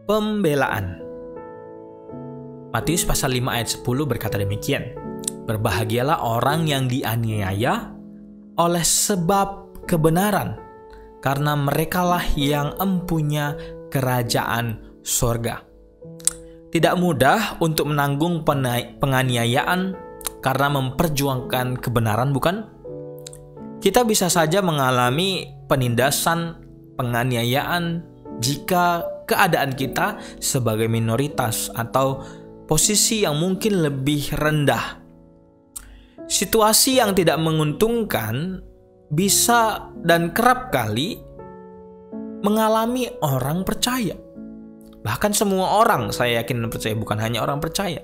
pembelaan. Matius pasal 5 ayat 10 berkata demikian. Berbahagialah orang yang dianiaya oleh sebab kebenaran, karena merekalah yang empunya kerajaan surga. Tidak mudah untuk menanggung penganiayaan karena memperjuangkan kebenaran, bukan? Kita bisa saja mengalami penindasan, penganiayaan jika keadaan kita sebagai minoritas atau posisi yang mungkin lebih rendah. Situasi yang tidak menguntungkan bisa dan kerap kali mengalami orang percaya. Bahkan semua orang, saya yakin percaya, bukan hanya orang percaya.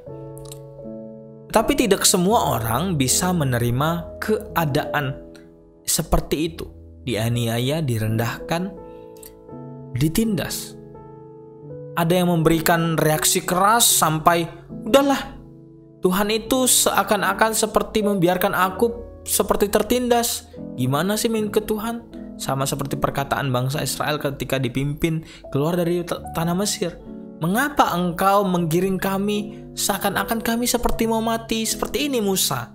Tapi tidak semua orang bisa menerima keadaan seperti itu. Dianiaya, direndahkan, ditindas. Ada yang memberikan reaksi keras sampai, udahlah, Tuhan itu seakan-akan seperti membiarkan aku seperti tertindas. Gimana sih main ke Tuhan? Sama seperti perkataan bangsa Israel ketika dipimpin keluar dari tanah Mesir. Mengapa engkau menggiring kami seakan-akan kami seperti mau mati? Seperti ini Musa.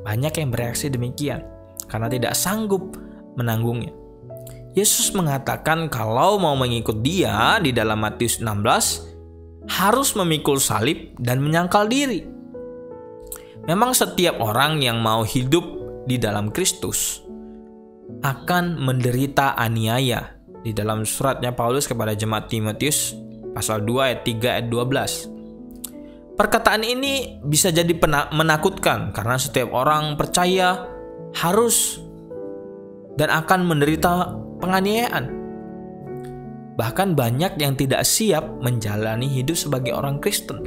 Banyak yang bereaksi demikian karena tidak sanggup menanggungnya. Yesus mengatakan kalau mau mengikut Dia di dalam Matius 16 harus memikul salib dan menyangkal diri. Memang setiap orang yang mau hidup di dalam Kristus akan menderita aniaya. Di dalam suratnya Paulus kepada jemaat Timotius pasal 2 ayat 3 ayat 12. Perkataan ini bisa jadi menakutkan karena setiap orang percaya harus dan akan menderita penganiayaan. Bahkan banyak yang tidak siap menjalani hidup sebagai orang Kristen.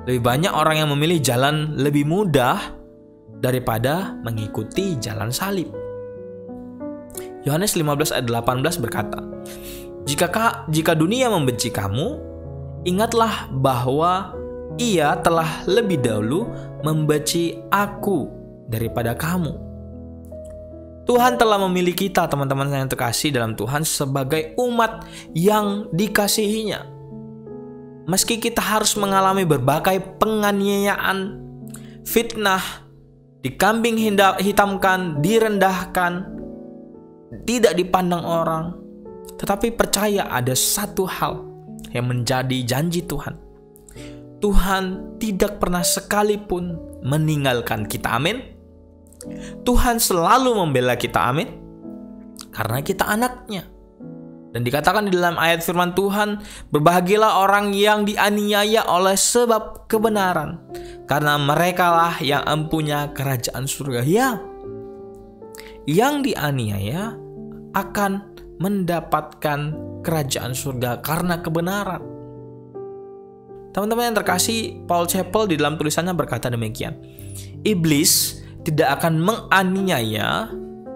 Lebih banyak orang yang memilih jalan lebih mudah daripada mengikuti jalan salib. Yohanes 15 ayat 18 berkata, Jika dunia membenci kamu, ingatlah bahwa ia telah lebih dahulu membenci aku daripada kamu. Tuhan telah memilih kita, teman-teman yang terkasih dalam Tuhan, sebagai umat yang dikasihinya. Meski kita harus mengalami berbagai penganiayaan, fitnah, dikambing hitamkan, direndahkan, tidak dipandang orang, tetapi percaya ada satu hal yang menjadi janji Tuhan. Tuhan tidak pernah sekalipun meninggalkan kita, amin. Tuhan selalu membela kita, amin, karena kita anaknya. Dan dikatakan di dalam ayat firman Tuhan, berbahagialah orang yang dianiaya oleh sebab kebenaran, karena merekalah yang empunya kerajaan surga. Ya, yang dianiaya akan mendapatkan kerajaan surga karena kebenaran. Teman-teman yang terkasih, Paul Chappell di dalam tulisannya berkata demikian. Iblis tidak akan menganiaya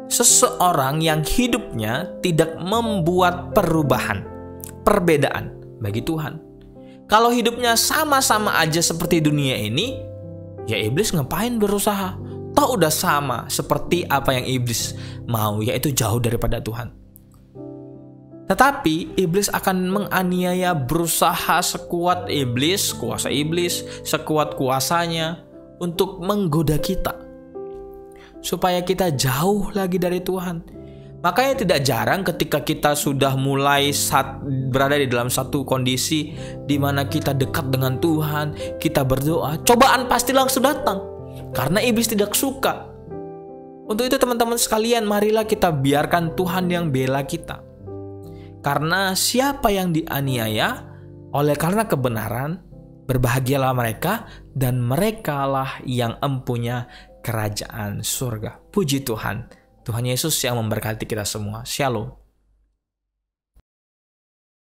seseorang yang hidupnya tidak membuat perbedaan bagi Tuhan. Kalau hidupnya sama-sama aja seperti dunia ini, ya iblis ngapain berusaha? Toh udah sama seperti apa yang iblis mau, yaitu jauh daripada Tuhan. Tetapi iblis akan menganiaya, berusaha sekuat iblis, kuasa iblis, sekuat kuasanya untuk menggoda kita, supaya kita jauh lagi dari Tuhan. Makanya tidak jarang ketika kita sudah mulai berada di dalam satu kondisi di mana kita dekat dengan Tuhan, kita berdoa, cobaan pasti langsung datang. Karena iblis tidak suka. Untuk itu teman-teman sekalian, marilah kita biarkan Tuhan yang bela kita. Karena siapa yang dianiaya oleh karena kebenaran, berbahagialah mereka dan merekalah yang empunya kerajaan surga. Puji Tuhan. Tuhan Yesus yang memberkati kita semua. Shalom.